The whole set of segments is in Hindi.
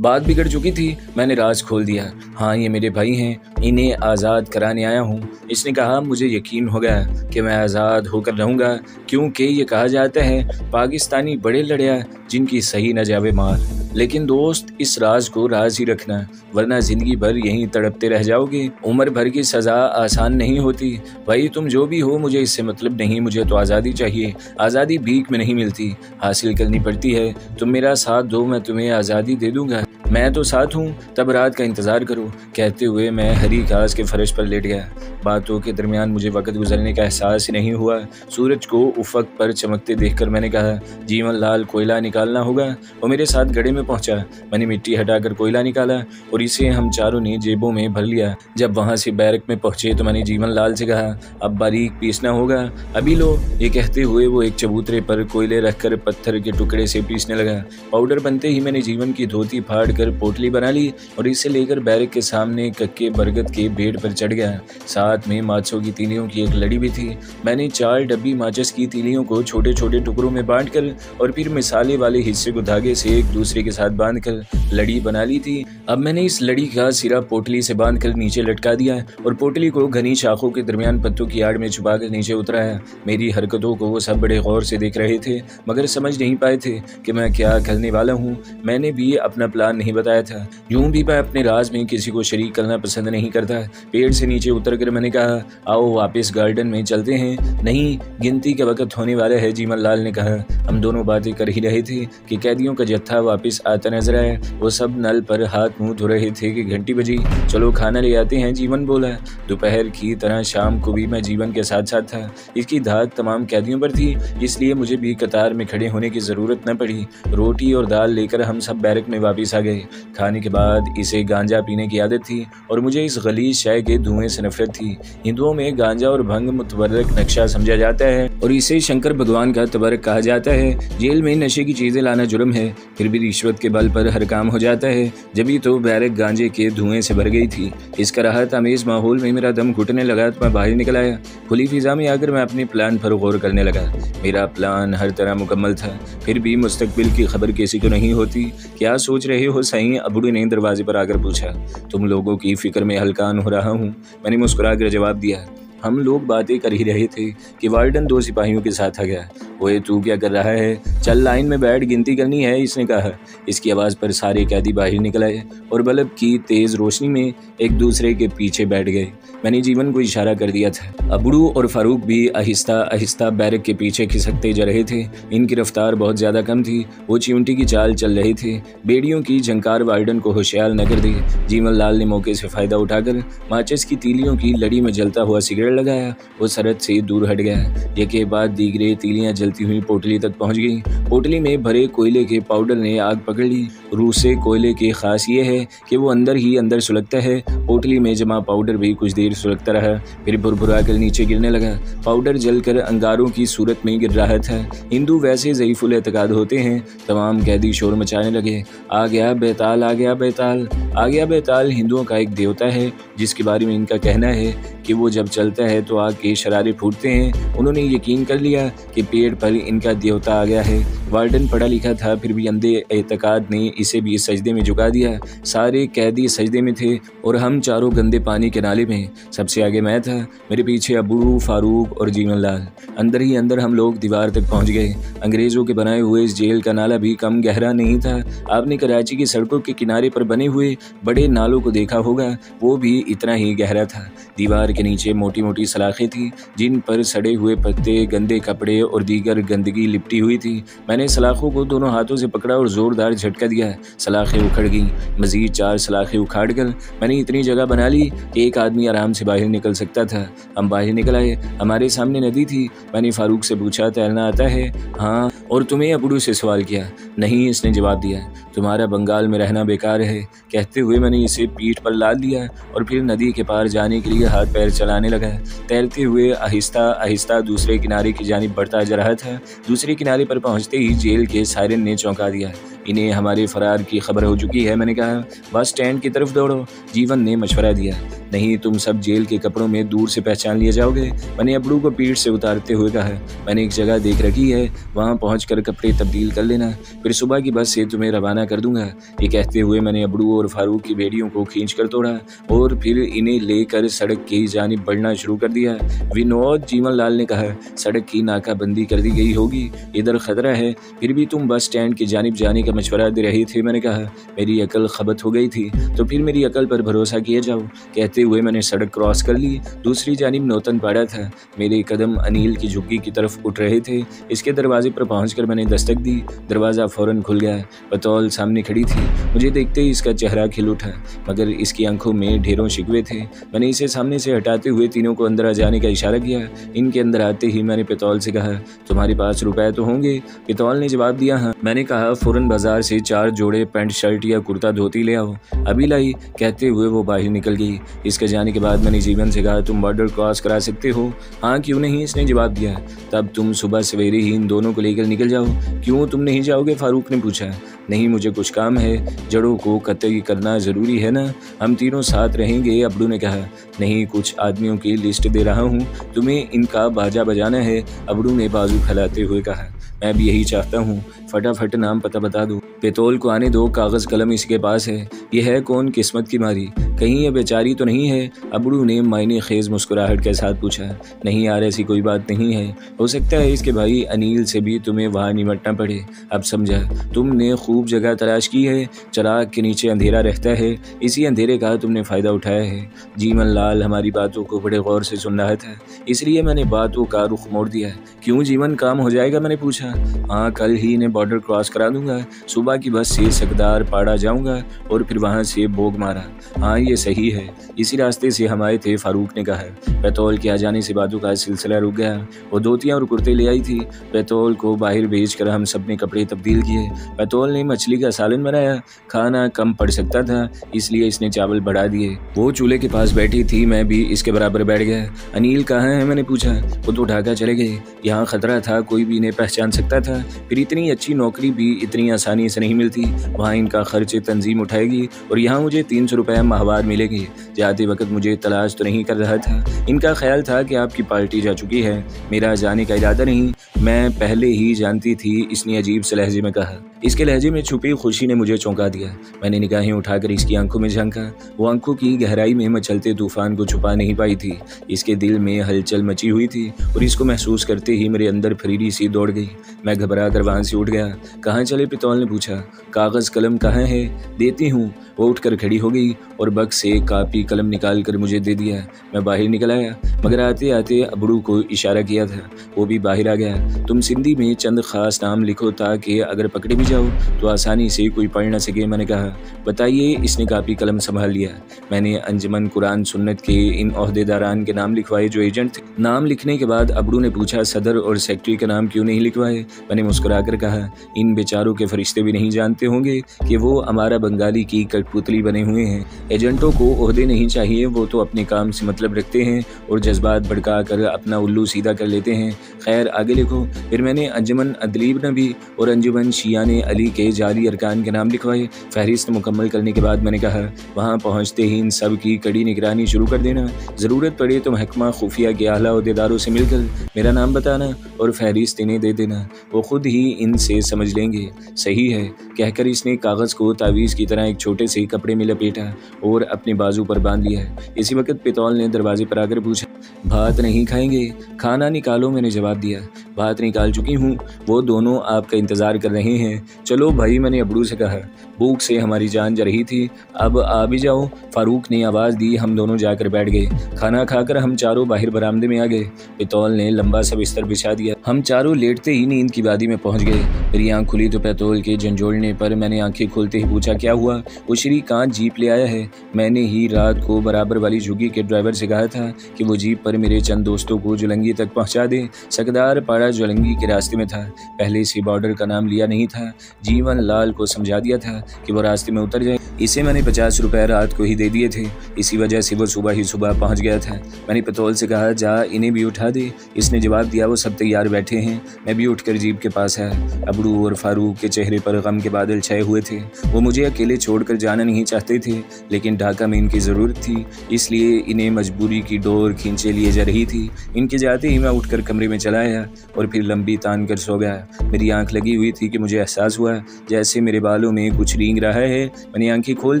बात बिगड़ चुकी थी। मैंने राज खोल दिया। हाँ, ये मेरे भाई हैं, इन्हें आज़ाद कराने आया हूँ। इसने कहा, मुझे यकीन हो गया कि मैं आज़ाद होकर रहूँगा, क्योंकि ये कहा जाता है पाकिस्तानी बड़े लड़िया जिनकी सही न जावे मार। लेकिन दोस्त, इस राज को राज ही रखना, वरना जिंदगी भर यहीं तड़पते रह जाओगे। उम्र भर की सज़ा आसान नहीं होती। भाई तुम जो भी हो, मुझे इससे मतलब नहीं। मुझे तो आज़ादी चाहिए। आज़ादी भीख में नहीं मिलती, हासिल करनी पड़ती है। तुम मेरा साथ दो, मैं तुम्हें आज़ादी दे दूंगा। मैं तो साथ हूँ, तब रात का इंतज़ार करो। कहते हुए मैं हरी घास के फर्श पर लेट गया। बातों के दरमियान मुझे वक्त गुजरने का एहसास ही नहीं हुआ। सूरज को उफक पर चमकते देखकर मैंने कहा, जीवन लाल, कोयला निकालना होगा। वो मेरे साथ गड्ढे में पहुंचा। मैंने मिट्टी हटाकर कोयला निकाला और इसे हम चारों ने जेबों में भर लिया। जब वहां से बैरक में पहुंचे तो मैंने जीवन लाल से कहा, अब बारीक पीसना होगा, अभी लो। ये कहते हुए वो एक चबूतरे पर कोयले रखकर पत्थर के टुकड़े से पीसने लगा। पाउडर बनते ही मैंने जीवन की धोती फाड़ कर पोटली बना ली और इसे लेकर बैरक के सामने कक्के बरगद के पेड़ पर चढ़ गया। साथ में माचों की तीलियों की एक लड़ी भी थी। मैंने 4 डब्बी माचिस की तीलियों को छोटे छोटे टुकड़ों में बांटकर और फिर मिसाले वाले हिस्से को धागे से एक दूसरे के साथ बांधकर लड़ी बना ली थी। अब मैंने इस लड़ी का सिरा पोटली से बांधकर नीचे लटका दिया और पोटली को घनी शाखों के दरमियान पत्तों की आड़ में छुपाकर नीचे उतराया। मेरी हरकतों को वो सब बड़े गौर से देख रहे थे, मगर समझ नहीं पाए थे कि मैं क्या करने वाला हूँ। मैंने भी अपना प्लान नहीं बताया था। यूं भी मैं अपने राज में किसी को शरीक करना पसंद नहीं करता। पेड़ से नीचे उतरकर मैंने कहा, आओ वापस गार्डन में चलते हैं। नहीं, गिनती का वक्त होने वाला है, जीवन लाल ने कहा। हम दोनों बातें कर ही रहे थे कि कैदियों का जत्था वापस आता नजर आया। वो सब नल पर हाथ मुंह धो रहे थे कि घंटी बजी। चलो खाना ले आते हैं, जीवन बोला। दोपहर की तरह शाम को भी मैं जीवन के साथ साथ था। इसकी धाक तमाम कैदियों पर थी, इसलिए मुझे भी कतार में खड़े होने की जरूरत न पड़ी। रोटी और दाल लेकर हम सब बैरक में वापस आ गए। खाने के बाद इसे गांजा पीने की आदत थी और मुझे इस गलीज चाय के धुएं से नफरत थी। हिंदुओं में गांजा और भंग मुतबर्रक नक्शा समझा जाता है और इसे शंकर भगवान का तबरक कहा जाता है। जेल में नशे की चीजें लाना जुर्म है, फिर भी रिश्वत के बल पर हर काम हो जाता है। जभी तो बैरक गांजे के धुएं से भर गई थी। इस कराहत अमेज माहौल में मेरा दम घुटने लगा तो मैं बाहर निकल आया। खुली फिजा में आकर मैं अपने प्लान पर गौर करने लगा। मेरा प्लान हर तरह मुकम्मल था, फिर भी मुस्तकबिल की खबर किसी को नहीं होती। क्या सोच रहे हो सही? अबुड़ी ने दरवाजे पर आकर पूछा। तुम लोगों की फिक्र में हलकान हो रहा हूँ, मैंने मुस्कुराकर जवाब दिया। हम लोग बातें कर ही रहे थे कि वार्डन 2 सिपाहियों के साथ आ गया। ओए तू क्या कर रहा है? चल लाइन में बैठ, गिनती करनी है, इसने कहा। इसकी आवाज़ पर सारे कैदी बाहर निकल आए और बल्ब की तेज़ रोशनी में एक दूसरे के पीछे बैठ गए। मैंने जीवन को इशारा कर दिया था। अबड़ू और फारूक भी आहिस्ता आहिस्ता बैरक के पीछे खिसकते जा रहे थे। इनकी रफ्तार बहुत ज़्यादा कम थी। वो चिमटी की चाल चल रहे थे। बेड़ियों की झंकार वार्डन को होशियार न कर दी। जीवन लाल ने मौके से फ़ायदा उठाकर माचिस की तीलियों की लड़ी में जलता हुआ सिगरेट लगाया। वो सरहद से दूर हट गया। एक बाद दीगरे तीलियां जलती हुई पोटली तक पहुंच गई। पोटली में भरे कोयले के पाउडर ने आग पकड़ ली। रूसे कोयले की खास ये है कि वो अंदर ही अंदर सुलगता है। पोटली में जमा पाउडर भी कुछ देर सुलगता रहा, फिर भुरभुरा कर नीचे गिरने लगा। पाउडर जलकर अंगारों की सूरत में गिर रहा था। हिंदू वैसे ज़ईफुल एतकाद होते हैं। तमाम कैदी शोर मचाने लगे। आ गया बेताल, आ गया बेताल, आ गया बेताल। हिंदुओं का एक देवता है जिसके बारे में इनका कहना है कि वो जब चलता है तो आग के शरारे फूटते हैं। उन्होंने यकीन कर लिया कि पेड़ पर इनका देवता आ गया है। वार्डन पढ़ा लिखा था, फिर भी अंधे एतकाद ने इसे भी सजदे में झुका दिया। सारे कैदी सजदे में थे और हम चारों गंदे पानी के नाले में। सबसे आगे मैं था, मेरे पीछे अबू, फारूक और जीवन लाल। अंदर ही अंदर हम लोग दीवार तक पहुंच गए। अंग्रेजों के बनाए हुए इस जेल का नाला भी कम गहरा नहीं था। आपने कराची की सड़कों के किनारे पर बने हुए बड़े नालों को देखा होगा, वो भी इतना ही गहरा था। दीवार के नीचे मोटी मोटी सलाखें थी जिन पर सड़े हुए पत्ते, गंदे कपड़े और दीगर गंदगी लिपटी हुई थी। मैंने सलाखों को दोनों हाथों से पकड़ा और जोरदार झटका दिया। सलाखें उखड़ गईं। मजीद 4 सलाखें उखाड़ कर मैंने इतनी जगह बना ली कि एक आदमी आराम से बाहर निकल सकता था। हम बाहर निकल आए। हमारे सामने नदी थी। मैंने फारूक से पूछा, तैरना आता है? हाँ। और तुम्हें? अबड़ू से सवाल किया। नहीं, इसने जवाब दिया। तुम्हारा बंगाल में रहना बेकार है। कहते हुए मैंने इसे पीठ पर लाद लिया और फिर नदी के पार जाने के लिए हाथ पैर चलाने लगा। तैरते हुए आहिस्ता आहिस्ता दूसरे किनारे की जानिब बढ़ता जा रहा था। दूसरे किनारे पर पहुंचते ही जेल के सायरन ने चौंका दिया। इन्हें हमारे फरार की खबर हो चुकी है। मैंने कहा बस स्टैंड की तरफ दौड़ो। जीवन ने मशवरा दिया। नहीं, तुम सब जेल के कपड़ों में दूर से पहचान लिए जाओगे। मैंने अबड़ू को पीठ से उतारते हुए कहा, मैंने एक जगह देख रखी है, वहाँ पहुँचकर कपड़े तब्दील कर लेना, फिर सुबह की बस से तुम्हें रवाना कर दूंगा। ये कहते हुए मैंने अबड़ू और फारूक की बेड़ियों को खींच कर तोड़ा और फिर इन्हें लेकर सड़क की जानिब बढ़ना शुरू कर दिया। विनोद जीवनलाल ने कहा, सड़क की नाकाबंदी कर दी गई होगी, इधर खतरा है, फिर भी तुम बस स्टैंड की जानिब जाने का मशवरा दे रहे थे। मैंने कहा मेरी अकल खबत हो गई थी, तो फिर मेरी अकल पर भरोसा किया जाओ। कहते हुए मैंने सड़क क्रॉस कर ली। दूसरी जानिब नौतन पाड़ा था। मेरे कदम अनिल की झुग्गी की तरफ उठ रहे थे। इसके दरवाजे पर पहुंचकर मैंने दस्तक दी। दरवाज़ा फौरन खुल गया। पतौल सामने खड़ी थी। मुझे देखते ही इसका चेहरा खिल उठा, मगर इसकी आंखों में ढेरों शिकवे थे। मैंने इसे सामने से हटाते हुए तीनों को अंदर आ जाने का इशारा किया। इनके अंदर आते ही मैंने पितौल से कहा, तुम्हारे पास रुपए तो होंगे? पितौल ने जवाब दिया, हाँ। मैंने कहा, फौरन बाजार से 4 जोड़े पैंट शर्ट या कुर्ता धोती ले आओ। अभी लाई। कहते हुए वो बाहर निकल गई। इसके जाने के बाद मैंने जीवन से कहा, तुम बॉर्डर क्रॉस करा सकते हो? हाँ, क्यों नहीं, इसने जवाब दिया। तब तुम सुबह सवेरे ही इन दोनों को लेकर निकल जाओ। क्यों, तुम नहीं जाओगे? फारूक ने पूछा। नहीं, मुझे कुछ काम है, जड़ों को कतई करना ज़रूरी है ना, हम तीनों साथ रहेंगे। अबड़ू ने कहा, नहीं, कुछ आदमियों की लिस्ट दे रहा हूँ, तुम्हें इनका बाजा बजाना है। अबड़ू ने बाजू फैलाते हुए कहा, मैं भी यही चाहता हूँ, फटाफट नाम पता बता दो। पितौल को आने दो, कागज़ कलम इसके पास है। यह है कौन, किस्मत की मारी, कहीं ये बेचारी तो नहीं है? अबड़ू ने मायने खेज मुस्कुराहट के साथ पूछा। नहीं यार, ऐसी कोई बात नहीं है, हो सकता है इसके भाई अनिल से भी तुम्हें वहाँ निमटना पड़े। अब समझा, तुमने खूब जगह तलाश की है, चिराग के नीचे अंधेरा रहता है, इसी अंधेरे का तुमने फ़ायदा उठाया है। जीवन लाल हमारी बातों को बड़े गौर से सुन रहा था, इसलिए मैंने बातों का रुख मोड़ दिया। क्यों जीवन, काम हो जाएगा? मैंने पूछा। हाँ, कल ही इन्हें बॉर्डर क्रॉस करा दूंगा। सुबह की बस से सकदार पाड़ा जाऊंगा और फिर वहाँ से बोग मारा। हाँ, ये सही है, इसी रास्ते से हम आए थे। फारूक ने कहा। पितौल के आ जाने से बातों का सिलसिला रुक गया। वो धोतियाँ और कुर्ते ले आई थी। पितौल को बाहर भेजकर हम सब ने कपड़े तब्दील किए। पितौल ने मछली का सालन बनाया। खाना कम पड़ सकता था, इसलिए इसने चावल बढ़ा दिए। वो चूल्हे के पास बैठी थी, मैं भी इसके बराबर बैठ गया। अनिल कहाँ है? मैंने पूछा। वो तो ढाका चले गए, यहाँ खतरा था, कोई भी इन्हें पहचान सकता था। फिर इतनी अच्छी नौकरी भी इतनी आसानी से नहीं मिलती। वहाँ इनका खर्च तंजीम उठाएगी और यहाँ मुझे 300 रुपये माहवार मिलेगी। जाते वक्त मुझे तलाश तो नहीं कर रहा था। इनका ख्याल था कि आपकी पार्टी जा चुकी है, मेरा जाने का इरादा नहीं, मैं पहले ही जानती थी, इसने अजीब से लहजे में कहा। इसके लहजे में छुपी खुशी ने मुझे चौंका दिया। मैंने निगाहें उठाकर इसकी आंखों में झांका। वो आंखों की गहराई में मचलते तूफान को छुपा नहीं पाई थी। इसके दिल में हलचल मची हुई थी और इसको महसूस करते ही मेरे अंदर फरीरी सी दौड़ गई। मैं घबरा कर वहाँ से उठ गया। कहाँ चले? पितौल ने पूछा। कागज़ कलम कहाँ है? देती हूँ। वो उठकर खड़ी हो गई और बक्स से कापी कलम निकाल कर मुझे दे दिया। मैं बाहर निकल आया, मगर आते आते अबड़ू को इशारा किया था, वो भी बाहर आ गया। तुम सिंधी में चंद खास नाम लिखो ताकि अगर पकड़े भी जाओ तो आसानी से कोई पढ़ न सके। मैंने कहा। बताइए। इसने कापी कलम संभाल लिया। मैंने अंजुमन कुरान सुन्नत के इन ओहदेदारान के नाम लिखवाए जो एजेंट थे। नाम लिखने के बाद अबड़ू ने पूछा, सदर और सेक्रेटरी का नाम क्यों नहीं लिखवाए? मैंने मुस्कुराकर कहा, इन बेचारों के फरिश्ते भी नहीं जानते होंगे कि वो हमारा बंगाली की कठपुतली बने हुए हैं। एजेंटों को ओहदे नहीं चाहिए, वो तो अपने काम से मतलब रखते हैं और जज्बात भड़का कर अपना उल्लू सीधा कर लेते हैं। खैर, आगे लिखो। फिर मैंने अंजुमन अदलीब नबी और अंजुमन शियाने अली के जाली अरकान के नाम लिखवाए। फहरिस्त मुकम्मल करने के बाद मैंने कहा, वहाँ पहुँचते ही इन सब की कड़ी निगरानी शुरू कर देना। ज़रूरत पड़े तो महकमा खुफिया के आला ओहदेदारों से मिलकर मेरा नाम बताना और फहरिस्त इन्हें दे देना, वो खुद ही इनसे समझ लेंगे। सही है, कहकर इसने कागज़ को तावीज़ की तरह एक छोटे से कपड़े में लपेटा और अपने बाजू पर बांध लिया। इसी वक्त पितौल ने दरवाजे पर आकर पूछा, भात नहीं खाएंगे? खाना निकालो। मैंने जवाब दिया, भात निकाल चुकी हूँ, वो दोनों आपका इंतज़ार कर रहे हैं। चलो भाई, मैंने अबड़ू से कहा। भूख से हमारी जान जा रही थी, अब आ भी जाओ। फारूक ने आवाज़ दी। हम दोनों जाकर बैठ गए। खाना खाकर हम चारों बाहर बरामदे में आ गए। पितौल ने लंबा सा बिस्तर बिछा दिया। हम चारों लेटते ही नींद की वादी में पहुंच गए। मेरी आंख खुली तो पितौल के झंझोड़ने पर मैंने आंखें खोलते ही पूछा, क्या हुआ? वो श्रीकांत जीप ले आया है। मैंने ही रात को बराबर वाली झुग्गी के ड्राइवर से कहा था कि वो जीप पर मेरे चंद दोस्तों को जुलंगी तक पहुंचा दे। सकदार पाड़ा जुलंगी के रास्ते में था, पहले से बॉर्डर का नाम लिया नहीं था। जीवन लाल को समझा दिया था कि वो रास्ते में उतर जाए। इसे मैंने 50 रुपये रात को ही दे दिए थे, इसी वजह से वो सुबह ही सुबह पहुंच गया था। मैंने पेतौल से कहा, जा इन्हें भी उठा दे। इसने जवाब दिया, वो सब तैयार बैठे हैं। मैं भी उठकर जीप के पास आया। अबड़ू और फारूक के चेहरे पर गम के बादल छाए हुए थे। वो मुझे अकेले छोड़कर जाना नहीं चाहते थे, लेकिन ढाका में इनकी ज़रूरत थी, इसलिए इन्हें मजबूरी की डोर खींचे लिए जा रही थी। इनके जाते ही मैं उठकर कमरे में चला आया और फिर लंबी तान कर सो गया। मेरी आंख लगी हुई थी कि मुझे एहसास हुआ जैसे मेरे बालों में कुछ रींग रहा है। मैंने आंखें खोल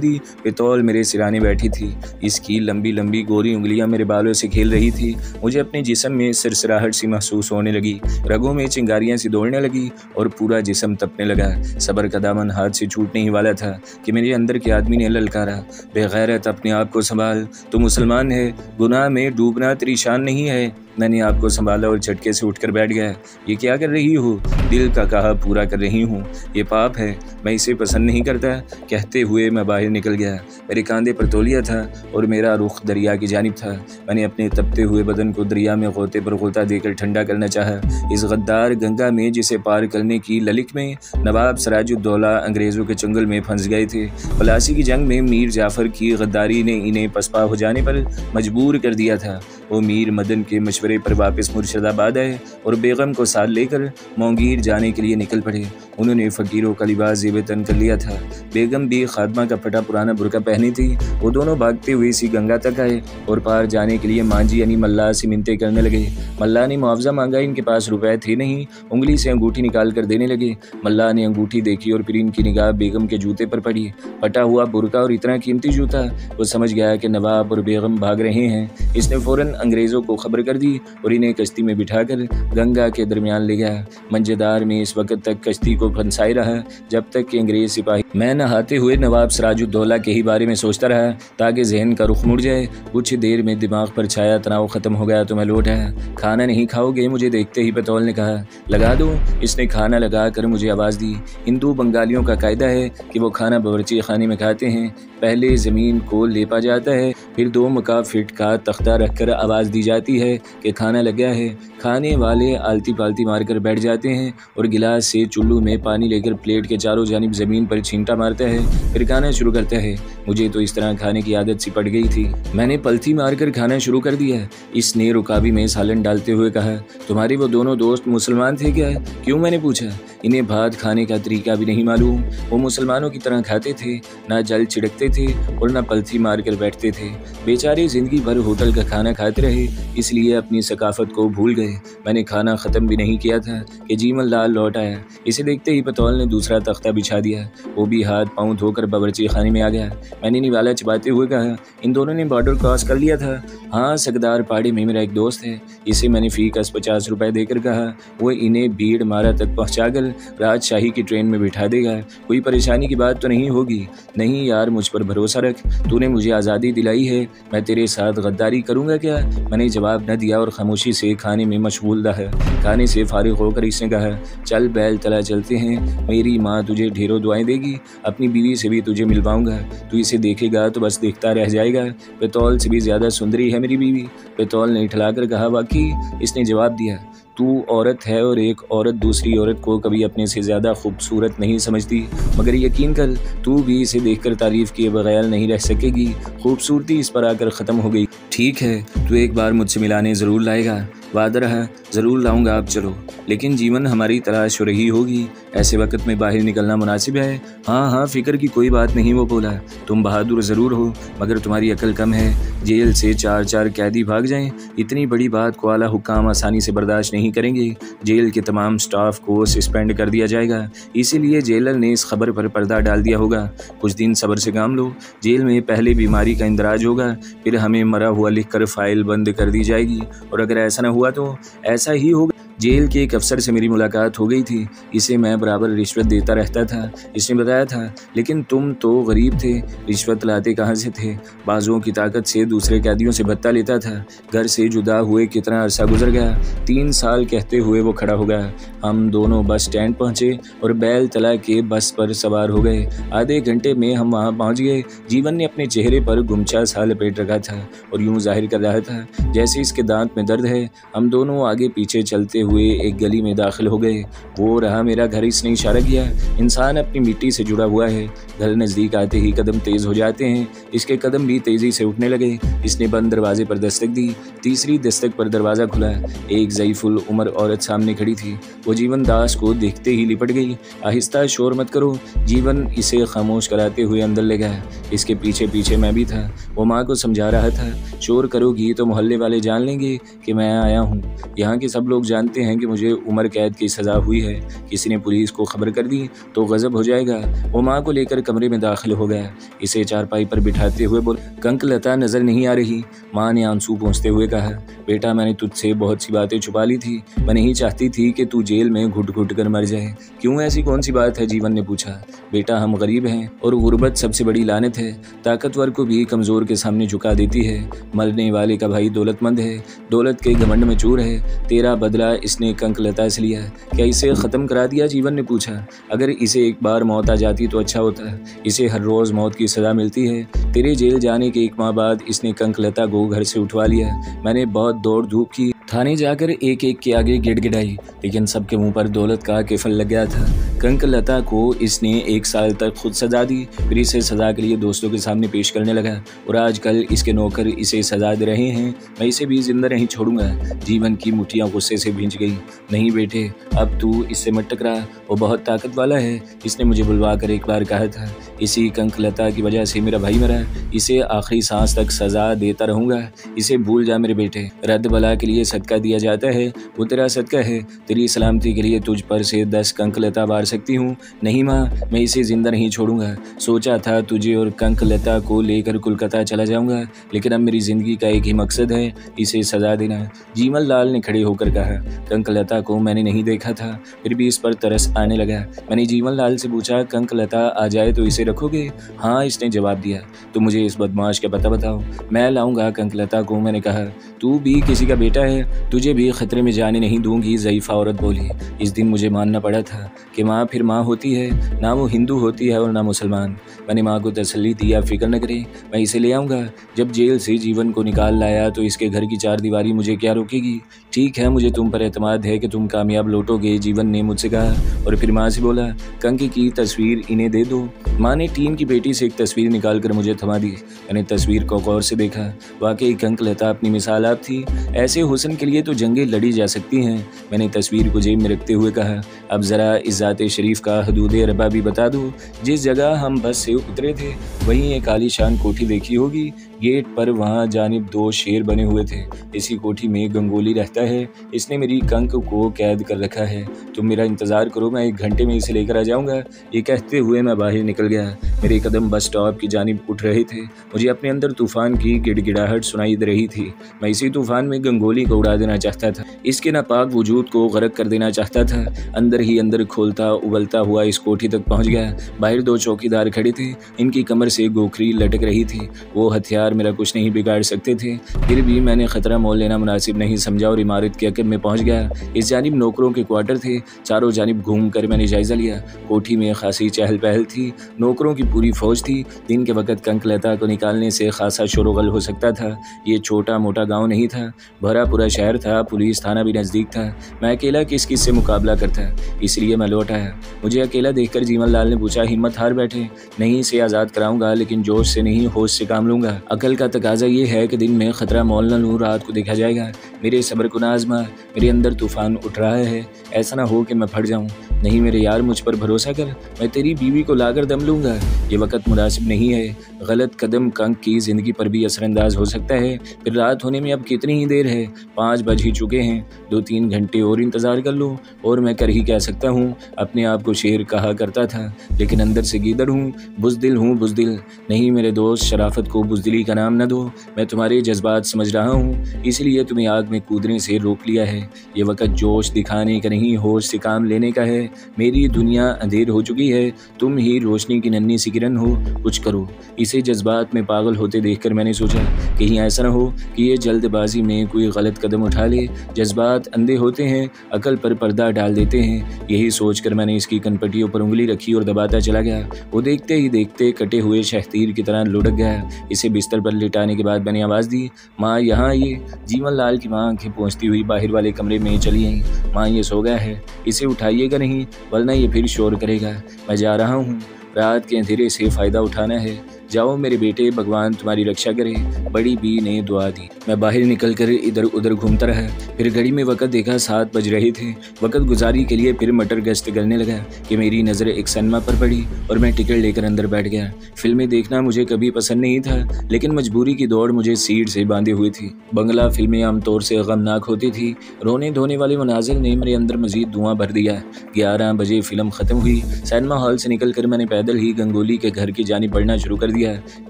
दी। पेतौल मेरे सिराने बैठी थी। इसकी लंबी लंबी गोरी उंगलियां मेरे बालों से खेल रही थी। मुझे अपने जिस्म में सिरसराहट सी महसूस होने लगी। रगों में चिंगारियां सी दौड़ने लगी और पूरा जिस्म तपने लगा। सब्र का दामन हाथ से छूटने ही वाला था कि मेरे अंदर के आदमी ने ललकारा, बेगैरत, अपने आप को संभाल, तू मुसलमान है, गुनाह में डूबना तेरी शान नहीं है। मैंने आपको संभाला और झटके से उठकर बैठ गया। ये क्या कर रही हो? दिल का कहा पूरा कर रही हूँ। ये पाप है, मैं इसे पसंद नहीं करता। कहते हुए मैं बाहर निकल गया। मेरे कांधे पर तौलिया था और मेरा रुख दरिया की जानिब था। मैंने अपने तपते हुए बदन को दरिया में गोते पर गोता देकर ठंडा करना चाहा। इस गद्दार गंगा में जिसे पार करने की ललिक में नवाब सिराजुद्दौला अंग्रेज़ों के चंगुल में फंस गए थे। प्लासी की जंग में मीर जाफ़र की गद्दारी ने इन्हें पसपा हो जाने पर मजबूर कर दिया था। वो मीर मदन के मशवरे पर वापस मुर्शिदाबाद आए और बेगम को साथ लेकर मोंगीर जाने के लिए निकल पड़े। उन्होंने फ़कीरों का लिबास ज़ेब तन कर लिया था। बेगम भी खादमा का फटा पुराना बुरका पहनी थी। वो दोनों भागते हुए इसी गंगा तक आए और पार जाने के लिए मांझी यानी मल्लाह से मिन्नतें करने लगे। मल्लाह ने मुआवजा मांगा। इनके पास रुपए थे नहीं। उंगली से अंगूठी निकाल कर देने लगे। मल्लाह ने अंगूठी देखी और फिर इनकी निगाह बेगम के जूते पर पड़ी। फटा हुआ बुरका और इतना कीमती जूता। वो समझ गया कि नवाब और बेगम भाग रहे हैं। इसने फ़ौरन अंग्रेज़ों को खबर कर दी और इन्हें कश्ती में बिठाकर गंगा के दरमियान ले गया। मंजेदार में इस वक्त तक कश्ती को फंसाए रहा जब तक कि अंग्रेज़ सिपाही। मैं नहाते हुए नवाब सिराजुद्दौला के ही बारे में सोचता रहा ताकि जहन का रुख मुड़ जाए। कुछ देर में दिमाग पर छाया तनाव ख़त्म हो गया तो मैं लौट आया। खाना नहीं खाओगे? मुझे देखते ही पेतौल ने कहा। लगा दो। इसने खाना लगा कर मुझे आवाज़ दी। हिंदू बंगालियों का कायदा है कि वो खाना बावर्ची खाने में खाते हैं। पहले ज़मीन को लेपा जाता है, फिर 2 मुका फिट का तख्ता रखकर आवाज़ दी जाती है कि खाना लग गया है। खाने वाले आलती पालती मारकर बैठ जाते हैं और गिलास से चुल्लू में पानी लेकर प्लेट के चारों जानिब ज़मीन पर छींटा मारता है, फिर खाना शुरू करता है। मुझे तो इस तरह खाने की आदत सी पड़ गई थी। मैंने पलथी मारकर खाना शुरू कर दिया। इसने रुकाबी में सालन डालते हुए कहा, तुम्हारे वो दोनों दोस्त मुसलमान थे क्या? क्यों? मैंने पूछा। इन्हें भात खाने का तरीका भी नहीं मालूम। वो मुसलमानों की तरह खाते थे, ना जल छिड़कते थे और ना पलथी मार कर बैठते थे। बेचारे ज़िंदगी भर होटल का खाना खाते रहे, इसलिए अपनी सकाफत को भूल गए। मैंने खाना ख़त्म भी नहीं किया था कि जीमन लाल लौट आया। इसे देखते ही पेतौल ने दूसरा तख्ता बिछा दिया। वो भी हाथ पाँव धोकर बावर्ची खाने में आ गया। मैंने निवाला चबाते हुए कहा, इन दोनों ने बॉर्डर क्रॉस कर लिया था? हाँ, सकदार पहाड़ी में मेरा एक दोस्त है। इसे मैंने फ़ी का 50 रुपये देकर कहा, वो इन्हें भीड़ मारा तक पहुँचाकर राजशाही की ट्रेन में बिठा देगा। कोई परेशानी की बात तो नहीं होगी? नहीं यार, मुझ पर भरोसा रख। तूने मुझे आज़ादी दिलाई है, मैं तेरे साथ गद्दारी करूँगा क्या? मैंने जवाब न दिया और खामोशी से खाने में मशगूल रहा। खाने से फारिग होकर इसने कहा, चल बैल तला चलते हैं। मेरी माँ तुझे ढेरों दुआएं देगी। अपनी बीवी से भी तुझे मिलवाऊंगा। तू इसे देखेगा तो बस देखता रह जाएगा। पेतौल से भी ज़्यादा सुंदरी है मेरी बीवी। पेतौल ने इठलाकर कहा, वाकई? इसने जवाब दिया, तू औरत है और एक औरत दूसरी औरत को कभी अपने से ज़्यादा खूबसूरत नहीं समझती, मगर यकीन कर, तू भी इसे देखकर तारीफ़ किए बगैर नहीं रह सकेगी। खूबसूरती इस पर आकर ख़त्म हो गई। ठीक है, तू एक बार मुझसे मिलाने ज़रूर लाएगा। वादा रहा, ज़रूर लाऊंगा। आप चलो। लेकिन जीवन हमारी तलाश हो रही होगी। ऐसे वक्त में बाहर निकलना मुनासिब है। हाँ हाँ, फ़िक्र की कोई बात नहीं। वो बोला, तुम बहादुर ज़रूर हो, मगर तुम्हारी अकल कम है। जेल से 4-4 कैदी भाग जाएं, इतनी बड़ी बात को आला हुक्काम आसानी से बर्दाश्त नहीं करेंगे। जेल के तमाम स्टाफ को सस्पेंड कर दिया जाएगा। इसीलिए जेलर ने इस खबर पर पर्दा डाल दिया होगा। कुछ दिन सब्र से काम लो। जेल में पहले बीमारी का इंदराज होगा, फिर हमें मरा हुआ लिखकर फाइल बंद कर दी जाएगी, और अगर ऐसा न हुआ तो ऐसा ही होगा। जेल के एक अफसर से मेरी मुलाकात हो गई थी। इसे मैं बराबर रिश्वत देता रहता था, इसने बताया था। लेकिन तुम तो गरीब थे, रिश्वत लाते कहाँ से थे? बाजुओं की ताकत से दूसरे कैदियों से भत्ता लेता था। घर से जुदा हुए कितना अरसा गुजर गया। 3 साल कहते हुए वो खड़ा हो गया। हम दोनों बस स्टैंड पहुँचे और बैल तला के बस पर सवार हो गए। आधे घंटे में हम वहाँ पहुँच गए। जीवन ने अपने चेहरे पर गुमचा सा लपेट रखा था और यूँ जाहिर कर रहा था जैसे इसके दांत में दर्द है। हम दोनों आगे पीछे चलते हुए एक गली में दाखिल हो गए। वो रहा मेरा घर, इसने इशारा किया। इंसान अपनी मिट्टी से जुड़ा हुआ है, घर नज़दीक आते ही कदम तेज़ हो जाते हैं। इसके कदम भी तेज़ी से उठने लगे। इसने बंद दरवाजे पर दस्तक दी। तीसरी दस्तक पर दरवाज़ा खुला। एक ज़ईफ़ुल उम्र औरत सामने खड़ी थी। वो जीवन दास को देखते ही लिपट गई। आहिस्ता, शोर मत करो। जीवन इसे खामोश कराते हुए अंदर ले गया। इसके पीछे पीछे मैं भी था। वो माँ को समझा रहा था, शोर करोगी तो मोहल्ले वाले जान लेंगे कि मैं आया हूँ। यहाँ के सब लोग जानते हैं कि मुझे उम्र कैद की सज़ा हुई है। किसी ने पुलिस को खबर कर दी तो गज़ब हो जाएगा। वो माँ को लेकर कमरे में दाखिल हो गया। इसे चारपाई पर बिठाते हुए बोल, कंकलता नज़र नहीं आ रही? माँ ने आंसू पोंछते हुए कहा, बेटा मैंने तुझसे बहुत सी बातें छुपा ली थी। मैं नहीं चाहती थी कि तू जेल में घुट घुट कर मर जाए। क्यों, ऐसी कौन सी बात है? जीवन ने पूछा। बेटा हम गरीब हैं और गुर्बत सबसे बड़ी लानत है। ताकतवर को भी कमज़ोर के सामने झुका देती है। मरने वाले का भाई दौलतमंद है, दौलत के घमंड में चूर है। तेरा बदला इसने कंकलता से लिया। क्या इसे ख़त्म करा दिया? जीवन ने पूछा। अगर इसे एक बार मौत आ जाती तो अच्छा होता। इसे हर रोज़ मौत की सज़ा मिलती है। तेरे जेल जाने के 1 माह बाद इसने कंकलता को घर से उठवा लिया। मैंने बहुत दौड़ धूप की, थाने जाकर एक एक के आगे गिड़गिड़ाई, लेकिन सबके मुंह पर दौलत का केफल लग गया था। कंकलता को इसने 1 साल तक खुद सजा दी, फिर इसे सजा के लिए दोस्तों के सामने पेश करने लगा और आजकल इसके नौकर इसे सजा दे रहे हैं। मैं इसे भी जिंदा नहीं छोड़ूंगा। जीवन की मुठ्ठियां गुस्से से भींच गई। नहीं बेटे, अब तू इससे मत टकरा, वो बहुत ताकत वाला है। इसने मुझे बुलवा कर एक बार कहा था। इसी कंकलता की वजह से मेरा भाई मरा। इसे आखिरी सांस तक सजा देता रहूंगा। इसे भूल जा मेरे बेटे। रद्द बला के लिए सदका दिया जाता है, वो तेरा सदका है। तेरी सलामती के लिए तुझ पर से 10 कंकलता वार सकती हूँ। नहीं माँ, मैं इसे जिंदा नहीं छोड़ूंगा। सोचा था तुझे और कंकलता को लेकर कोलकाता चला जाऊंगा, लेकिन अब मेरी जिंदगी का एक ही मकसद है, इसे सजा देना। जीवन लाल ने खड़े होकर कहा। कंकलता को मैंने नहीं देखा था, फिर भी इस पर तरस आने लगा। मैंने जीवन लाल से पूछा, कंकलता आ जाए तो इसे रखोगे? हाँ, इसने जवाब दिया। तो मुझे इस बदमाश का पता बताओ, मैं लाऊंगा कंकलता को। मैंने कहा, तू भी किसी का बेटा है, तुझे भी खतरे में जाने नहीं दूंगी। ज़ईफ़ा औरत बोली। इस दिन मुझे मानना पड़ा था कि माँ फिर माँ होती है, ना वो हिंदू होती है और ना मुसलमान। मैंने माँ को तसल्ली दिया, फिक्र न करें, मैं इसे ले आऊँगा। जब जेल से जीवन को निकाल लाया तो इसके घर की 4 दीवारी मुझे क्या रोकेगी? ठीक है, मुझे तुम पर एतमाद है कि तुम कामयाब लौटोगे, जीवन ने मुझसे कहा। और फिर माँ से बोला, कंकी की तस्वीर इन्हें दे दो। माँ ने टीन की बेटी से एक तस्वीर निकाल कर मुझे थमा दी। मैंने तस्वीर को गौर से देखा। वाकई कंकलता अपनी मिसाल आप थी। ऐसे हुस्न के लिए तो जंगें लड़ी जा सकती हैं। मैंने तस्वीर को जेब में रखते हुए कहा, अब ज़रा इस ज़ाते शरीफ का हदूद रबा भी बता दो। जिस जगह हम बस से उतरे थे वहीं एक आलीशान कोठी देखी होगी। गेट पर वहाँ जानिब 2 शेर बने हुए थे। इसी कोठी में गंगोली रहता है। इसने मेरी कंक को कैद कर रखा है। तुम मेरा इंतज़ार करो, मैं 1 घंटे में इसे लेकर आ जाऊँगा। ये कहते हुए मैं बाहर निकल गया। मेरे कदम बस स्टॉप की जानिब उठ रहे थे। मुझे अपने अंदर तूफ़ान की गिड़गिड़ाहट सुनाई दे रही थी। मैं इसी तूफ़ान में गंगोली को उड़ा देना चाहता था, इसके नापाक वजूद को गर्क कर देना चाहता था। अंदर ही अंदर खोलता उबलता हुआ इस कोठी तक पहुँच गया। बाहर 2 चौकीदार खड़े थे। इनकी कमर से गोखरी लटक रही थी। वो हथियार मेरा कुछ नहीं बिगाड़ सकते थे, फिर भी मैंने खतरा मोल लेना मुनासिब नहीं समझा और इमारत के अकब में पहुंच गया। इस जानिब नौकरों के क्वार्टर थे। चारों जानिब घूमकर मैंने जायजा लिया। कोठी में खासी चहल पहल थी। नौकरों की पूरी फौज थी। दिन के वक्त कंकलता को निकालने से खासा शोरगुल हो सकता था। ये छोटा मोटा गाँव नहीं था, भरा पूरा शहर था। पुलिस थाना भी नज़दीक था। मैं अकेला किस किस से मुकाबला करता, इसलिए मैं लौट आया। मुझे अकेला देखकर जीवन लाल ने पूछा, हिम्मत हार बैठे? नहीं, इसे आज़ाद कराऊंगा, लेकिन जोश से नहीं, होश से काम लूंगा। अकल का तकाजा ये है कि दिन में खतरा मोल न लूँ, रात को देखा जाएगा। मेरे सब्र को नाज़मा, मेरे अंदर तूफ़ान उठ रहा है। ऐसा ना हो कि मैं फट जाऊँ। नहीं मेरे यार, मुझ पर भरोसा कर, मैं तेरी बीवी को लाकर दम लूँगा। ये वक्त मुनासिब नहीं है। गलत कदम कंक की ज़िंदगी पर भी असरअंदाज हो सकता है। फिर रात होने में अब कितनी ही देर है? 5 बज ही चुके हैं। 2-3 घंटे और इंतज़ार कर लो। और मैं कर ही कह सकता हूँ। अपने आप को शेर कहा करता था, लेकिन अंदर से गीदड़ हूँ, बुज़दिल हूँ, बुज़दिल। नहीं मेरे दोस्त, शराफत को बुज़दिली का नाम न दो। मैं तुम्हारे जज्बात समझ रहा हूँ, इसलिए तुम्हें आग में कूदने से रोक लिया है। ये वक्त जोश दिखाने का नहीं, होश से काम लेने का है। मेरी दुनिया अंधेर हो चुकी है, तुम ही रोशनी की नन्ही सी किरण हो। कुछ करो। इसे जज्बात में पागल होते देखकर मैंने सोचा, कहीं ऐसा न हो कि ये जल्दबाजी में कोई गलत कदम कदम उठा ले। जज्बात अंधे होते हैं, अकल पर पर्दा डाल देते हैं। यही सोचकर मैंने इसकी कनपटियों पर उंगली रखी और दबाता चला गया। वो देखते ही देखते कटे हुए शहतीर की तरह लुढ़क गया। इसे बिस्तर पर लिटाने के बाद मैंने आवाज़ दी, माँ यहाँ ये। जीवन लाल की माँ आंखें पोंछती हुई बाहर वाले कमरे में चली आई। माँ ये सो गया है, इसे उठाइएगा नहीं वरना ये फिर शोर करेगा। मैं जा रहा हूँ, रात के अंधेरे से फ़ायदा उठाना है। जाओ मेरे बेटे, भगवान तुम्हारी रक्षा करे। बड़ी बी ने दुआ दी। मैं बाहर निकलकर इधर उधर घूमता रहा। फिर घड़ी में वक़्त देखा 7 बज रहे थे। वक़्त गुजारी के लिए फिर मटर गश्त करने लगा कि मेरी नज़र एक सिनेमा पर पड़ी और मैं टिकट लेकर अंदर बैठ गया। फिल्में देखना मुझे कभी पसंद नहीं था, लेकिन मजबूरी की दौड़ मुझे सीट से बांधे हुई थी। बंगला फिल्में आमतौर से गमनाक होती थी। रोने धोने वाले मनाजिर ने मेरे अंदर मजीद धुआं भर दिया। 11 बजे फिल्म ख़त्म हुई। सिनेमा हॉल से निकलकर मैंने पैदल ही गंगोली के घर की जानिब बढ़ना शुरू कर दिया।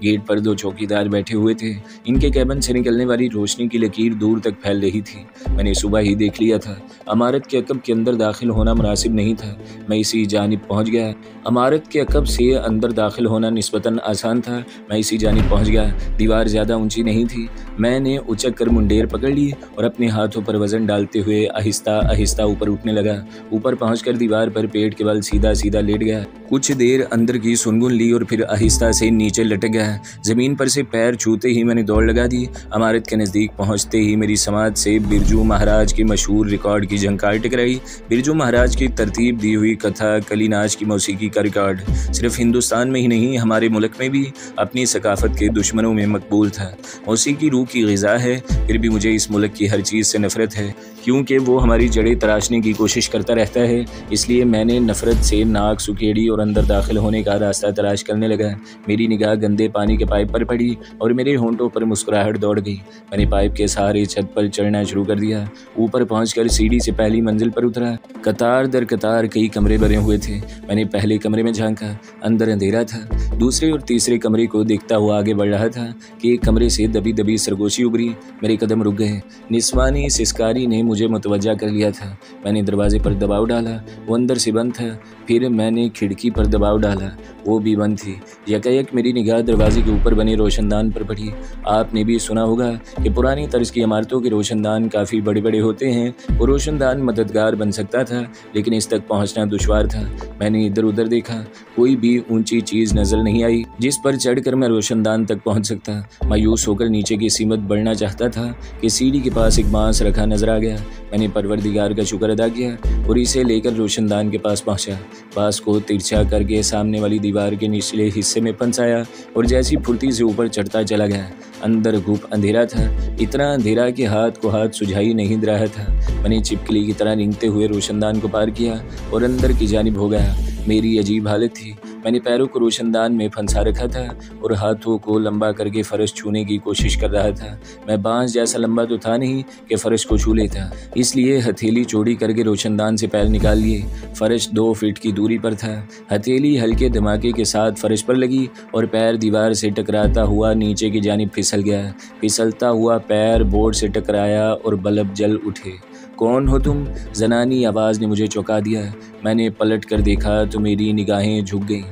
गेट पर 2 चौकीदार बैठे हुए थे। इनके कैबिन से निकलने वाली रोशनी की लकीर दूर तक फैल रही थी। मैंने सुबह ही देख लिया था, इमारत के अकब के अंदर दाखिल होना मुनासिब नहीं था। मैं इसी जानिब पहुंच गया। इमारत के अकब से अंदर दाखिल होना निस्बतन आसान था। मैं इसी जानिब पहुंच गया। दीवार ज़्यादा ऊंची नहीं थी। मैंने उचक कर मुंडेर पकड़ ली और अपने हाथों पर वजन डालते हुए आहिस्ता आहिस्ता ऊपर उठने लगा। ऊपर पहुंचकर दीवार पर पेट के बल सीधा सीधा लेट गया। कुछ देर अंदर की सुनगुन ली और फिर आहिस्ता से नीचे लटक गया। जमीन पर से पैर छूते ही मैंने दौड़ लगा दी। इमारत के नज़दीक पहुंचते ही मेरी समाज से बिरजू महाराज की मशहूर रिकॉर्ड की झंकार टकराई। बिरजू महाराज की तरतीब दी हुई कथा कली नाच की मौसीकी का रिकॉर्ड सिर्फ हिंदुस्तान में ही नहीं, हमारे मुल्क में भी अपनी सकाफत के दुश्मनों में मकबूल था। मौसीकी रूह की ग़िज़ा है, फिर भी मुझे इस मुल्क की हर चीज़ से नफ़रत है, क्योंकि वो हमारी जड़ें तराशने की कोशिश करता रहता है। इसलिए मैंने नफ़रत से नाक सुखेड़ी और अंदर दाखिल होने का रास्ता तलाश करने लगा। मेरी निगाह गंदे पानी के पाइप पर पड़ी और मेरे होंठों पर मुस्कुराहट दौड़ गई। मैंने पाइप के सहारे छत पर चढ़ना शुरू कर दिया। ऊपर पहुंचकर सीढ़ी से पहली मंजिल पर उतरा। कतार दर कतार कई कमरे बने हुए थे। मैंने पहले कमरे में झांका, अंदर अंधेरा था। दूसरे और तीसरे कमरे को देखता हुआ आगे बढ़ रहा था कि एक कमरे से दबी दबी सरगोशी उभरी। मेरे कदम रुक गए। निस्वानी सिस्कारी ने मुझे मुतवज्जा कर लिया था। मैंने दरवाजे पर दबाव डाला, वो अंदर से बंद था। फिर मैंने खिड़की पर दबाव डाला, वो भी बंद थी। यकायक मेरी निगाह दरवाजे के ऊपर बने रोशनदान पर पड़ी। आपने भी सुना होगा कि पुरानी तर्ज की इमारतों के रोशनदान काफ़ी बड़े बड़े होते हैं। वो रोशनदान मददगार बन सकता था, लेकिन इस तक पहुंचना दुश्वार था। मैंने इधर उधर देखा, कोई भी ऊंची चीज़ नजर नहीं आई जिस पर चढ़कर मैं रोशनदान तक पहुंच सकता। मायूस होकर नीचे की सीमत बढ़ना चाहता था कि सीढ़ी के पास एक बांस रखा नजर आ गया। मैंने परवरदिगार का शुक्र अदा किया और इसे लेकर रोशनदान के पास पहुंचा। बांस को तिरछा करके सामने वाली दीवार के निचले हिस्से में फंसाया और जैसी फुर्ती से ऊपर चढ़ता चला गया। अंदर घुप अंधेरा था, इतना अंधेरा कि हाथ को हाथ सुझाई नहीं दे रहा था। मैंने छिपकली की तरह रेंगते हुए रोशनदान को पार किया और अंदर की जानिब हो गया। मेरी अजीब हालत थी। मैंने पैरों को रोशनदान में फंसा रखा था और हाथों को लंबा करके फर्श छूने की कोशिश कर रहा था। मैं बांस जैसा लंबा तो था नहीं कि फर्श को छू लेता, इसलिए हथेली चौड़ी करके रोशनदान से पैर निकाल लिए। फर्श 2 फीट की दूरी पर था। हथेली हल्के धमाके के साथ फर्श पर लगी और पैर दीवार से टकराता हुआ नीचे की जानिब फिसल गया। फिसलता हुआ पैर बोर्ड से टकराया और बल्ब जल उठे। कौन हो तुम? जनानी आवाज़ ने मुझे चौंका दिया। मैंने पलट कर देखा तो मेरी निगाहें झुक गईं।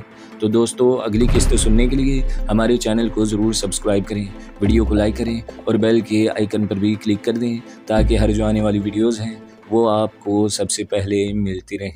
तो दोस्तों, अगली किस्त सुनने के लिए हमारे चैनल को ज़रूर सब्सक्राइब करें, वीडियो को लाइक करें और बेल के आइकन पर भी क्लिक कर दें ताकि हर जो आने वाली वीडियोज़ हैं वो आपको सबसे पहले मिलती रहें।